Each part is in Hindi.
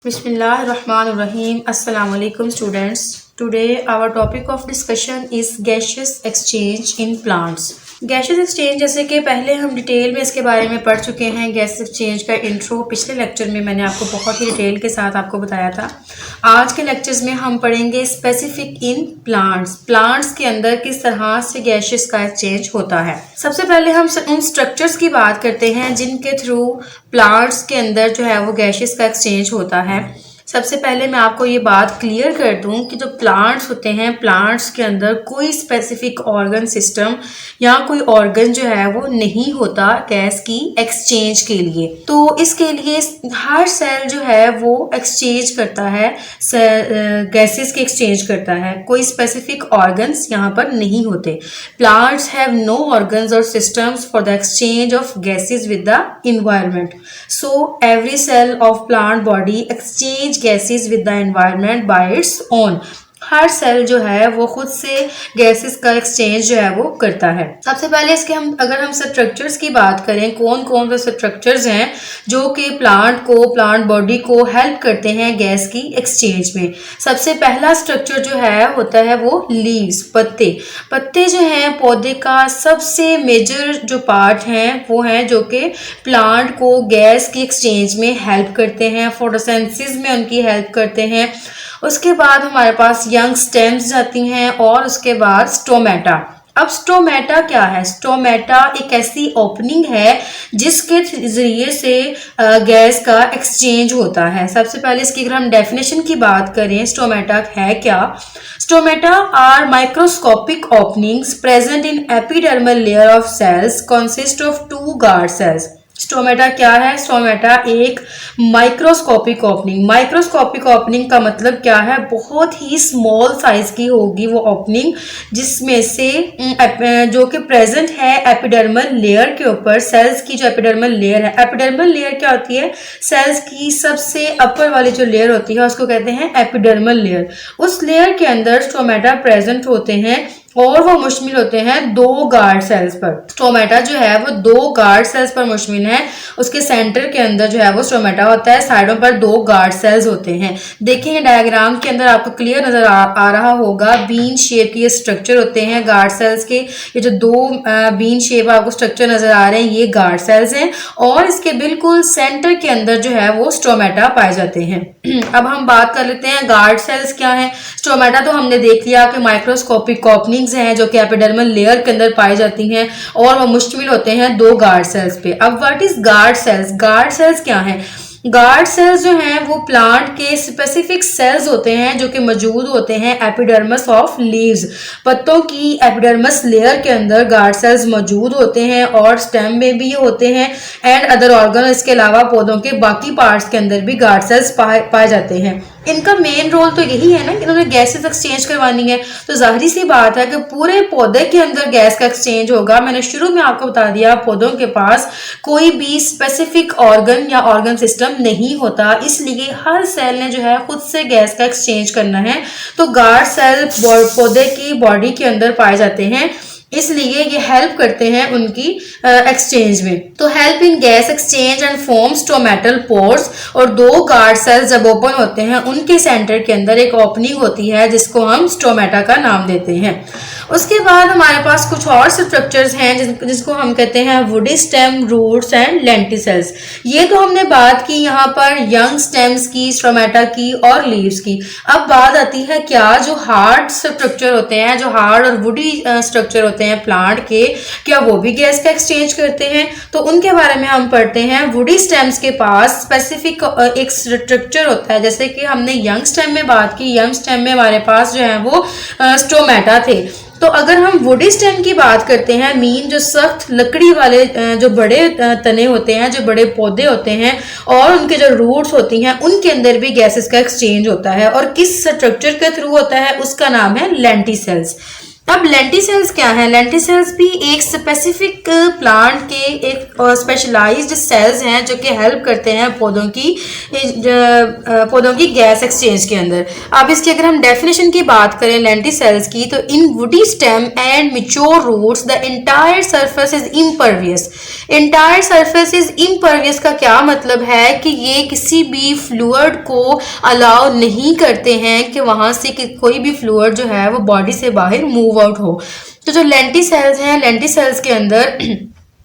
Bismillahirrahmanirrahim. Assalamu alaikum students. Today our topic of discussion is gaseous exchange in plants. Gases exchange जैसे कि पहले हम डिटेल में इसके बारे में पढ़ चुके हैं। गैस एक्सचेंज का इंट्रो पिछले लेक्चर में मैंने आपको बहुत ही डिटेल के साथ आपको बताया था। आज के लेक्चर्स में हम पढ़ेंगे स्पेसिफिक इन प्लांट्स के अंदर किस तरह से गैसेस का एक्सचेंज होता है। सबसे पहले हम उन स्ट्रक्चर्स की बात करते हैं जिनके थ्रू प्लांट्स के अंदर जो है वो गैसेस का एक्सचेंज होता है। सबसे पहले मैं आपको ये बात क्लियर कर दूं कि जो प्लांट्स होते हैं, प्लांट्स के अंदर कोई स्पेसिफिक ऑर्गन सिस्टम या कोई ऑर्गन जो है वो नहीं होता गैस की एक्सचेंज के लिए। तो इसके लिए हर सेल जो है वो एक्सचेंज करता है, गैसेस के एक्सचेंज करता है। कोई स्पेसिफिक ऑर्गन्स यहाँ पर नहीं होते। प्लांट्स हैव नो ऑर्गन्स और systems for the exchange of gases with the environment. So every cell of plant body exchange gases with the environment by its own. हर सेल जो है वो खुद से गैसेस का एक्सचेंज जो है वो करता है। सबसे पहले इसके अगर हम स्ट्रक्चर्स की बात करें, कौन कौन से स्ट्रक्चर्स हैं जो कि प्लांट बॉडी को हेल्प करते हैं गैस की एक्सचेंज में। सबसे पहला स्ट्रक्चर जो है होता है वो लीव्स, पत्ते जो हैं पौधे का सबसे मेजर जो पार्ट हैं वो हैं जो कि प्लांट को गैस की एक्सचेंज में हेल्प करते हैं, फोटोसिंथेसिस में उनकी हेल्प करते हैं। उसके बाद हमारे पास यंग स्टेम्स जाती हैं और उसके बाद स्टोमेटा। अब स्टोमेटा क्या है? स्टोमेटा एक ऐसी ओपनिंग है जिसके जरिए से गैस का एक्सचेंज होता है। सबसे पहले इसकी अगर हम डेफिनेशन की बात करें, स्टोमेटा है क्या? Stomata are microscopic openings present in epidermal layer of cells consist of two guard cells. Stomata क्या है? स्टोमेटा एक माइक्रोस्कोपिक ओपनिंग का मतलब क्या है? बहुत ही स्मॉल साइज की होगी वो ओपनिंग, जिसमें से जो कि प्रेजेंट है एपिडर्मल लेयर के ऊपर। सेल्स की जो एपिडर्मल लेयर है, एपिडर्मल लेयर क्या होती है? सेल्स की सबसे अपर वाली जो लेयर होती है उसको कहते हैं एपिडर्मल लेयर। उस लेयर के अंदर स्टोमेटा प्रेजेंट होते हैं और वो मुश्तमिल होते हैं दो गार्ड सेल्स पर। स्टोमेटा जो है वो दो गार्ड सेल्स पर मुश्तमिल है। उसके सेंटर के अंदर जो है वो स्टोमेटा होता है, साइडों पर दो गार्ड सेल्स होते हैं। देखिए डायग्राम के अंदर आपको क्लियर नजर आ रहा होगा, बीन शेप के स्ट्रक्चर होते हैं गार्ड सेल्स के। ये जो दो बीन शेप आपको स्ट्रक्चर नजर आ रहे हैं ये गार्ड सेल्स हैं और इसके बिल्कुल सेंटर के अंदर जो है वो स्टोमेटा पाए जाते हैं। अब हम बात कर लेते हैं गार्ड सेल्स क्या है। स्टोमेटा तो हमने देख लिया कि माइक्रोस्कोपिक ओपनिंग हैं जो कि एपिडर्मल लेयर के अंदर पाई जाती हैं और वो मुश्तमिल होते हैं दो गार्ड सेल्स पे। अब what is guard cells? Guard cells क्या हैं? गार्ड सेल्स जो हैं वो प्लांट के स्पेसिफिक सेल्स होते हैं जो कि मौजूद होते हैं एपिडर्मस ऑफ लीव्स। पत्तों की एपिडर्मस लेयर के अंदर गार्ड सेल्स मौजूद होते हैं और स्टेम में भी होते हैं एंड अदर ऑर्गन। इसके अलावा पौधों के बाकी पार्ट्स के अंदर भी गार्ड सेल्स पाए जाते हैं। इनका मेन रोल तो यही है ना कि इन्होंने गैसेस एक्सचेंज करवानी है। तो जाहिर सी बात है कि पूरे पौधे के अंदर गैस का एक्सचेंज होगा। मैंने शुरू में आपको बता दिया पौधों के पास कोई भी स्पेसिफिक ऑर्गन या ऑर्गन सिस्टम नहीं होता, इसलिए हर सेल ने जो है खुद से गैस का एक्सचेंज करना है। तो गार्ड सेल पौधे की बॉडी के अंदर पाए जाते हैं, इसलिए ये हेल्प करते हैं उनकी एक्सचेंज में। तो help in gas exchange and form stomatal pores. और दो गार्ड सेल्स जब ओपन होते हैं उनके सेंटर के अंदर एक ओपनिंग होती है जिसको हम स्टोमेटा का नाम देते हैं। उसके बाद हमारे पास कुछ और स्ट्रक्चर्स हैं जिसको हम कहते हैं woody stem, roots and lenticels. ये तो हमने बात की यहाँ पर यंग स्टेम्स की, स्टोमेटा की और लीव्स की। अब बात आती है क्या जो हार्ड स्ट्रक्चर होते हैं, जो हार्ड और वुडी स्ट्रक्चर होते हैं प्लांट के, क्या वो भी गैस का एक्सचेंज करते हैं? तो उनके बारे में हम पढ़ते हैं। वुडी स्टेम्स के पास स्पेसिफिक एक स्ट्रक्चर होता है। जैसे कि हमने यंग स्टेम में बात की, यंग स्टेम में हमारे पास जो है वो स्टोमेटा थे। तो अगर हम वुडी स्टेम की बात करते हैं, मीन जो सख्त लकड़ी वाले जो बड़े तने होते हैं, जो बड़े पौधे होते हैं और उनके जो रूट्स होती हैं उनके अंदर भी गैसेस का एक्सचेंज होता है। और किस स्ट्रक्चर के थ्रू होता है उसका नाम है लेंटिसेल्स। अब लेंटिसेल्स क्या है? लेंटिसेल्स भी एक स्पेसिफिक प्लांट के एक स्पेशलाइज्ड सेल्स हैं जो कि हेल्प करते हैं पौधों की गैस एक्सचेंज के अंदर। अब इसकी अगर हम डेफिनेशन की बात करें लेंटिसेल्स की, तो in woody stem and mature roots the entire surface is impervious. Entire surface is impervious का क्या मतलब है कि ये किसी भी फ्लूइड को अलाउ नहीं करते हैं कि वहां से कि कोई भी फ्लूइड जो है वो बॉडी से बाहर मूव आउट हो। तो जो लेंटिसेल्स हैं, लेंटिसेल्स के अंदर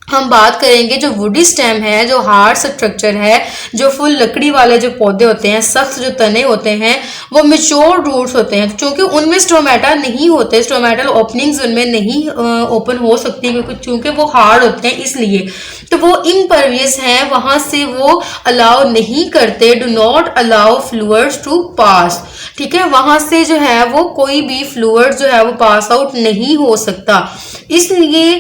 हम बात करेंगे जो वुडी स्टेम है, जो हार्ड स्ट्रक्चर है, जो फुल लकड़ी वाले जो पौधे होते हैं, सख्त जो तने होते हैं, वो मैच्योर रूट्स होते हैं क्योंकि उनमें स्टोमेटा नहीं होते, स्टोमेटल ओपनिंग्स उनमें नहीं ओपन हो सकती क्योंकि वो हार्ड होते हैं, इसलिए तो वो इम्परवियस हैं, वहां से वो अलाउ नहीं करते, do not allow fluids to pass. ठीक है, वहां से जो है वो कोई भी फ्लूइड जो है वो पास आउट नहीं हो सकता, इसलिए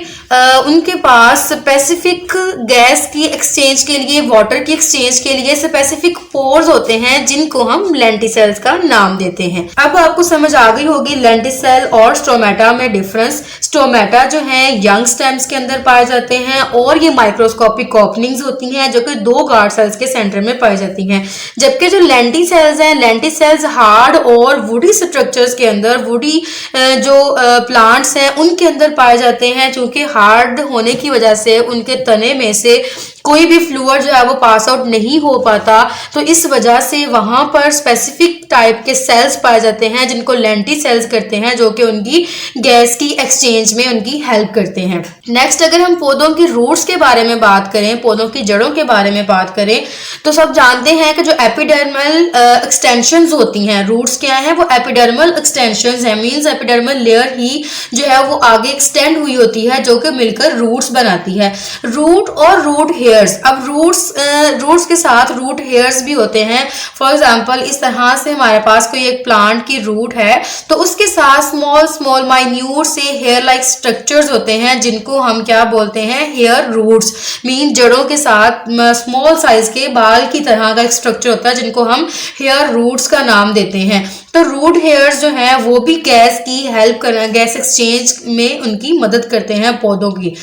उनके पास स्पेसिफिक गैस की एक्सचेंज के लिए, वाटर की एक्सचेंज के लिए स्पेसिफिक पोर्स होते हैं जिनको हम लेंटिसेल्स का नाम देते हैं। अब आपको समझ आ गई होगी लेंटिसेल और स्टोमेटा में डिफरेंस। स्टोमेटा जो है यंग स्टेम्स के अंदर पाए जाते हैं और ये माइक्रोस्कोपिक ओपनिंग्स होती हैं जो कि दो गार्ड सेल्स के सेंटर में पाई जाती हैं, जबकि जो लेंटिसेल्स हैं, लेंटिसेल्स हार्ड और वुडी स्ट्रक्चर्स के अंदर, वुडी जो प्लांट्स हैं उनके अंदर पाए जाते हैं। चूंकि हार्ड होने की वजह से उनके तने में से कोई भी फ्लूइड जो है वो पास आउट नहीं हो पाता, तो इस वजह से वहां पर स्पेसिफिक टाइप के सेल्स पाए जाते हैं जिनको लेंटिसेल्स करते हैं, जो कि उनकी गैस की एक्सचेंज में उनकी हेल्प करते हैं। नेक्स्ट, अगर हम पौधों की रूट्स के बारे में बात करें, पौधों की जड़ों के बारे में बात करें, तो सब जानते हैं कि जो एपिडर्मल एक्सटेंशंस होती हैं, रूट्स क्या है, वो एपिडर्मल एक्सटेंशंस है, मींस एपिडर्मल लेयर ही जो है वो आगे एक्सटेंड हुई होती है जो कि मिलकर रूट्स बनाती है। रूट और रूट हेयर्स, अब रूट्स के साथ रूट हेयर्स भी होते हैं। फॉर एग्जांपल इस तरह से हमारे पास कोई एक प्लांट की रूट है तो उसके साथ स्मॉल स्मॉल माइन्यूट से हेयर लाइक स्ट्रक्चर्स होते हैं जिनको हम क्या बोलते हैं, हेयर रूट्स। मीन जड़ों के साथ स्मॉल साइज के बाल की तरह का एक स्ट्रक्चर होता है जिनको हम हेयर रूट्स का नाम देते हैं। तो रूट हेयर्स जो है वो भी गैस की हेल्प कर, गैस एक्सचेंज में उनकी मदद करते हैं पौधों की।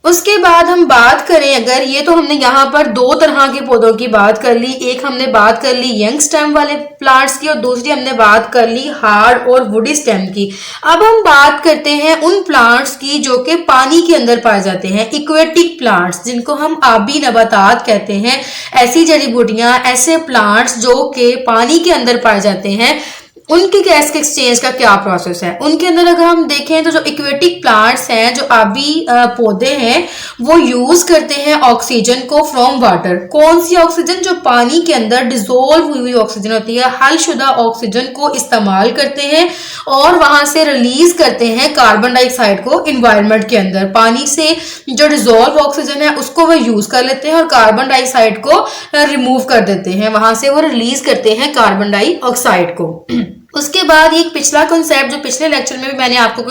उसके बाद हम बात करें, अगर ये तो हमने यहाँ पर दो तरह के पौधों की बात कर ली, एक हमने बात कर ली यंग स्टेम वाले प्लांट्स की और दूसरी हमने बात कर ली हार्ड और वुडी स्टेम की। अब हम बात करते हैं उन प्लांट्स की जो कि पानी के अंदर पाए जाते हैं, इक्वेटिक प्लांट्स जिनको हम आबी नबातात कहते हैं। ऐसी जड़ी बूटियां, ऐसे प्लांट्स जो कि पानी के अंदर पाए जाते हैं, उनकी गैस के एक्सचेंज का क्या प्रोसेस है। उनके अंदर अगर हम देखें तो जो इक्वेटिक प्लांट्स हैं, जो आबी पौधे हैं, वो यूज करते हैं ऑक्सीजन को फ्रॉम वाटर। कौन सी ऑक्सीजन? जो पानी के अंदर डिजोल्व हुई ऑक्सीजन होती है, हलशुदा ऑक्सीजन को इस्तेमाल करते हैं और वहां से रिलीज करते हैं कार्बन डाइऑक्साइड को इन्वायरमेंट के अंदर। पानी से जो डिजोल्व ऑक्सीजन है उसको वो यूज कर लेते हैं और कार्बन डाइऑक्साइड को रिमूव कर देते हैं, वहां से वो रिलीज करते हैं कार्बन डाइऑक्साइड को। उसके बाद एक पिछला कॉन्सेप्ट जो पिछले लेक्चर में भी मैंने आपको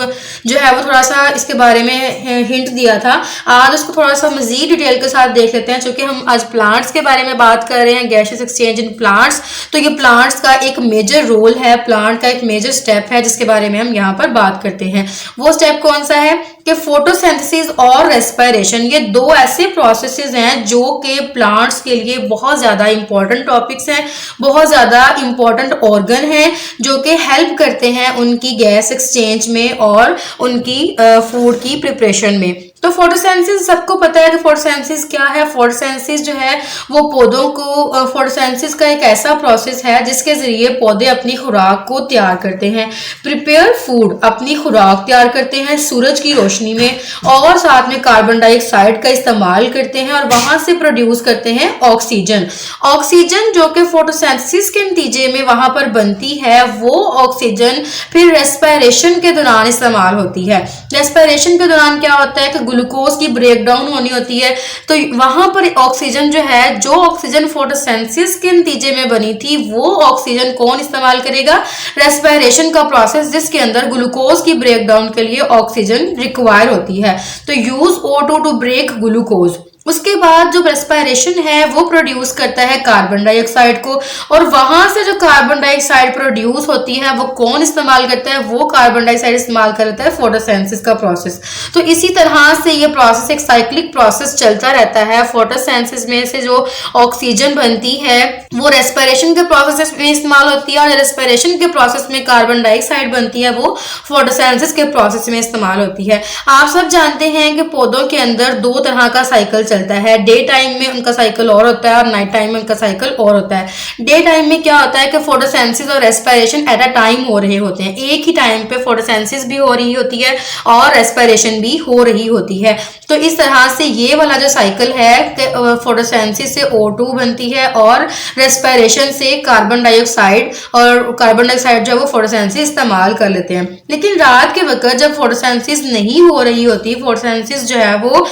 जो है वो थोड़ा सा इसके बारे में हिंट दिया था, आज उसको थोड़ा सा मजीद डिटेल के साथ देख लेते हैं। चूंकि हम आज प्लांट्स के बारे में बात कर रहे हैं, गैसेस एक्सचेंज इन प्लांट्स, तो ये प्लांट्स का एक मेजर रोल है, प्लांट का एक मेजर स्टेप है जिसके बारे में हम यहाँ पर बात करते हैं। वो स्टेप कौन सा है कि फोटोसिंथेसिस और रेस्पिरेशन। ये दो ऐसे प्रोसेसेस हैं जो कि प्लांट्स के लिए बहुत ज्यादा इंपॉर्टेंट टॉपिक्स हैं, बहुत ज्यादा इंपॉर्टेंट ऑर्गन हैं जो कि हेल्प करते हैं उनकी गैस एक्सचेंज में और उनकी फूड की प्रिपरेशन में। तो फोटोसिंथेसिस सबको पता है कि फोटोसिंथेसिस क्या है। फोटोसिंथेसिस जो है वो पौधों को, फोटोसिंथेसिस का एक ऐसा प्रोसेस है जिसके जरिए पौधे अपनी खुराक को तैयार करते हैं, प्रिपेयर फूड, अपनी खुराक तैयार करते हैं सूरज की रोशनी में और साथ में कार्बन डाइऑक्साइड का इस्तेमाल करते हैं और वहां से प्रोड्यूस करते हैं ऑक्सीजन। ऑक्सीजन जो कि फोटोसिंथेसिस के नतीजे में वहां पर बनती है, वो ऑक्सीजन फिर रेस्पिरेशन के दौरान इस्तेमाल होती है। रेस्पिरेशन के दौरान क्या होता है कि ग्लूकोज की ब्रेकडाउन होनी होती है, तो वहां पर ऑक्सीजन जो है, जो ऑक्सीजन फोटोसिंथेसिस के नतीजे में बनी थी, वो ऑक्सीजन कौन इस्तेमाल करेगा? रेस्पिरेशन का प्रोसेस जिसके अंदर ग्लूकोज की ब्रेकडाउन के लिए ऑक्सीजन रिक्वायर होती है। तो use O2 to break glucose. उसके बाद जो रेस्पिरेशन है वो प्रोड्यूस करता है कार्बन डाइऑक्साइड को, और वहां से जो कार्बन डाइऑक्साइड प्रोड्यूस होती है वो कौन इस्तेमाल करता है, वो कार्बन डाइऑक्साइड इस्तेमाल करता है फोटोसिंथेसिस का प्रोसेस। तो इसी तरह से ये प्रोसेस एक साइक्लिक प्रोसेस चलता रहता है। फोटोसिंथेसिस में से जो ऑक्सीजन बनती है वो रेस्पिरेशन के प्रोसेस में इस्तेमाल होती है, और रेस्पिरेशन के प्रोसेस में कार्बन डाइऑक्साइड बनती है वो फोटोसिंथेसिस के प्रोसेस में इस्तेमाल होती है। आप सब जानते हैं कि पौधों के अंदर दो तरह का साइकिल चलता है, डे टाइम में उनका साइकिल और होता है और नाइट टाइम में उनका साइकिल और होता है। डे टाइम में क्या होता है कि फोटोसिंथेसिस और रेस्पिरेशन एट अ टाइम हो रहे होते हैं, एक ही टाइम पे फोटोसिंथेसिस भी हो रही होती है और रेस्पिरेशन भी हो रही होती है। तो इस तरह से ये वाला जो साइकिल है फोटोसिंथेसिस से O2 बनती है और रेस्पिरेशन से कार्बन डाइऑक्साइड, और कार्बन डाइऑक्साइड जो है वो फोटोसिंथेसिस इस्तेमाल कर लेते हैं। लेकिन रात के वक्त जब फोटोसिंथेसिस नहीं हो रही होती, फोटोसिंथेसिस जो है वो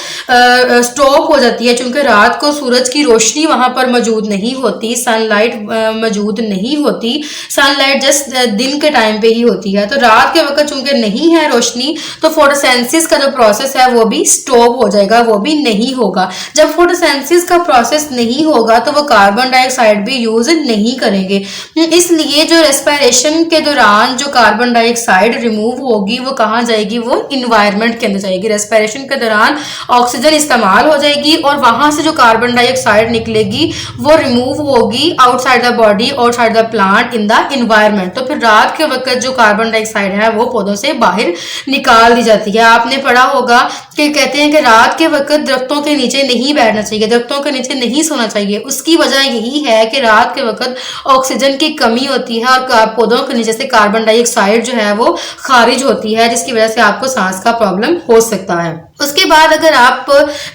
स्टॉप हो जाती है, क्योंकि रात को सूरज की रोशनी वहां पर मौजूद नहीं होती, सनलाइट मौजूद नहीं होती, सनलाइट जस्ट दिन के टाइम पे ही होती है। तो रात के वक्त चूंकि नहीं है रोशनी, तो फोटोसिंथेसिस का जो प्रोसेस है वो भी स्टॉप हो जाएगा, वो भी नहीं होगा। जब फोटोसिंथेसिस का प्रोसेस नहीं होगा तो वो कार्बन डाइऑक्साइड भी यूज नहीं करेंगे। इसलिए जो रेस्पिरेशन के दौरान जो कार्बन डाइऑक्साइड रिमूव होगी वो कहाँ जाएगी, वो इन्वायरमेंट के अंदर जाएगी। रेस्पिरेशन के दौरान ऑक्सीजन इस्तेमाल हो जाएगी और वहां से जो कार्बन डाइऑक्साइड निकलेगी वो रिमूव होगी outside the body, outside the plant, in the environment. तो फिर रात के वक्त जो कार्बन डाइऑक्साइड है वो पौधों से बाहर निकाल दी जाती है। आपने पढ़ा होगा कि कहते हैं कि रात के वक्त दरख्तों के नीचे नहीं बैठना चाहिए, दरख्तों के नीचे नहीं सोना चाहिए। उसकी वजह यही है कि रात के वक्त ऑक्सीजन की कमी होती है और पौधों के नीचे से कार्बन डाइऑक्साइड जो है वो खारिज होती है, जिसकी वजह से आपको सांस का प्रॉब्लम हो सकता है। उसके बाद अगर आप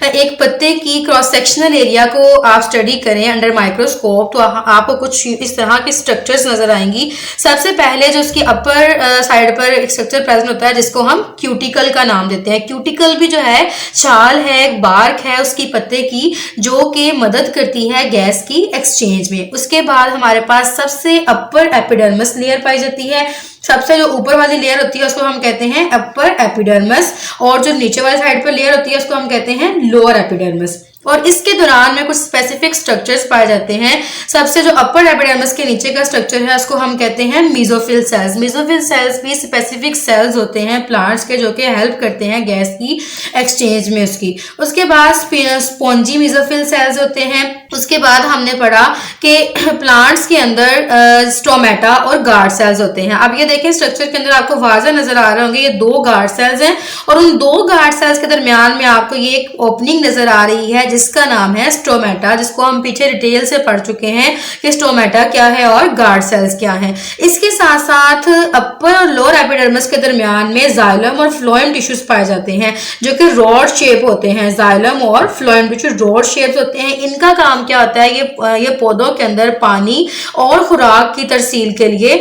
एक पत्ते की क्रॉस सेक्शनल एरिया को आप स्टडी करें अंडर माइक्रोस्कोप तो आपको कुछ इस तरह की स्ट्रक्चर्स नजर आएंगी। सबसे पहले जो उसकी अपर साइड पर एक स्ट्रक्चर प्रेजेंट होता है जिसको हम क्यूटिकल का नाम देते हैं। क्यूटिकल भी जो है छाल है, एक बार्क है उसकी पत्ते की, जो कि मदद करती है गैस की एक्सचेंज में। उसके बाद हमारे पास सबसे अपर एपिडर्मिस लेयर पाई जाती है। सबसे जो ऊपर वाली लेयर होती है उसको हम कहते हैं अपर एपिडर्मिस, और जो नीचे वाली साइड पर लेयर होती है उसको हम कहते हैं लोअर एपिडर्मिस। और इसके दौरान में कुछ स्पेसिफिक स्ट्रक्चर्स पाए जाते हैं। सबसे जो अपर एपिडर्मिस के नीचे का स्ट्रक्चर है उसको हम कहते हैं मेसोफिल सेल्स। मेसोफिल सेल्स भी स्पेसिफिक सेल्स होते हैं प्लांट्स के, जो कि हेल्प करते हैं गैस की एक्सचेंज में उसकी। उसके बाद स्पॉन्जी मेसोफिल सेल्स होते हैं। उसके बाद हमने पढ़ा कि प्लांट्स के अंदर स्टोमेटा और गार्ड सेल्स होते हैं। अब ये देखें स्ट्रक्चर के अंदर आपको वाज़ा नजर आ रहे होंगे, ये दो गार्ड सेल्स हैं और उन दो गार्ड सेल्स के दरमियान में आपको ये एक ओपनिंग नजर आ रही है जिसका नाम है स्टोमेटा, जिसको हम पीछे डिटेल से पढ़ चुके हैं कि स्टोमेटा क्या है और गार्ड सेल्स क्या है। इसके साथ साथ अपर और लोअर एपिडर्मिस के दरमियान में जाइलम और फ्लोएम टिश्यूज पाए जाते हैं जो कि रॉड शेप होते हैं। जाइलम और फ्लोएम टिश्यू रॉड शेप होते हैं। इनका काम क्या होता है, ये पौधों के अंदर पानी और खुराक की तरसील के लिए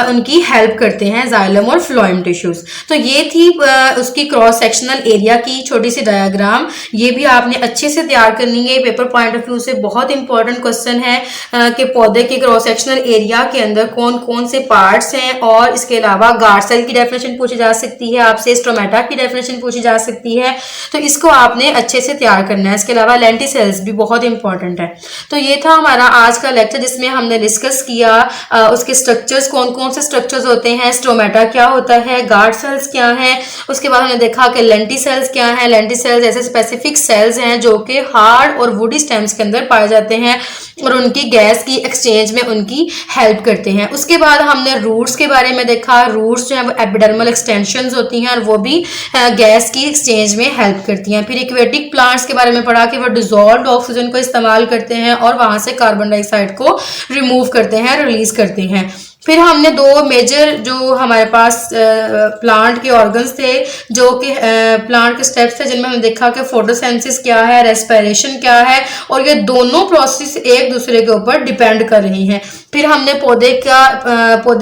उनकी हेल्प करते हैं, जाइलम और फ्लोएम टिश्यूज। तो ये थी उसकी क्रॉस सेक्शनल एरिया की छोटी सी डायग्राम। ये भी आपने अच्छे से तैयार करनी है, पेपर पॉइंट ऑफ व्यू से बहुत इंपॉर्टेंट क्वेश्चन है कि पौधे के क्रॉस सेक्शनल एरिया के अंदर कौन कौन से पार्ट्स हैं। और इसके अलावा गार्ड सेल की डेफिनेशन पूछी जा सकती है आपसे, स्टोमेटा की डेफिनेशन पूछी जा सकती है, तो इसको आपने अच्छे से तैयार करना है। इसके अलावा लेंटिसेल्स भी बहुत इंपॉर्टेंट है। तो ये था हमारा आज का लेक्चर जिसमें हमने डिस्कस किया उसके स्ट्रक्चर्स, कौन कौन से स्ट्रक्चर्स होते हैं, स्टोमेटा क्या होता है, गार्ड सेल्स क्या है। उसके बाद हमने देखा कि लेंटिसेल्स क्या है। लेंटिसेल्स ऐसे स्पेसिफिक सेल्स हैं जो कि हार्ड और वुडी स्टेम्स के अंदर पाए जाते हैं और उनकी गैस की एक्सचेंज में उनकी हेल्प करते हैं। उसके बाद हमने रूट्स के बारे में देखा। रूट्स जो है वो एपिडर्मल एक्सटेंशंस होती हैं और वो भी गैस की एक्सचेंज में हेल्प करती हैं। फिर एक्वेटिक प्लांट्स के बारे में पढ़ा कि वो डिजॉल्व्ड ऑक्सीजन को इस्तेमाल करते हैं और वहां से कार्बन डाइऑक्साइड को रिमूव करते हैं, रिलीज करते हैं। फिर हमने दो मेजर जो हमारे पास प्लांट के ऑर्गन्स थे, जो कि प्लांट के स्टेप्स थे, जिनमें हमने देखा कि फोटोसिंथेसिस क्या है, रेस्पिरेशन क्या है, और ये दोनों प्रोसेस एक दूसरे के ऊपर डिपेंड कर रही हैं। फिर हमने पौधे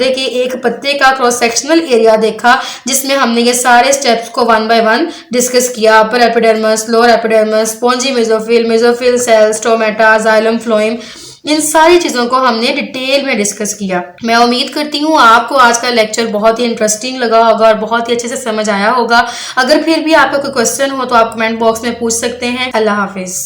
के एक पत्ते का क्रॉस सेक्शनल एरिया देखा जिसमें हमने ये सारे स्टेप्स को वन बाय वन डिस्कस किया। Upper epidermis, lower epidermis, spongy mesophyll, mesophyll cells, stomata, xylem, phloem. इन सारी चीजों को हमने डिटेल में डिस्कस किया। मैं उम्मीद करती हूँ आपको आज का लेक्चर बहुत ही इंटरेस्टिंग लगा होगा और बहुत ही अच्छे से समझ आया होगा। अगर फिर भी आपका कोई क्वेश्चन हो तो आप कमेंट बॉक्स में पूछ सकते हैं। अल्लाह हाफिज।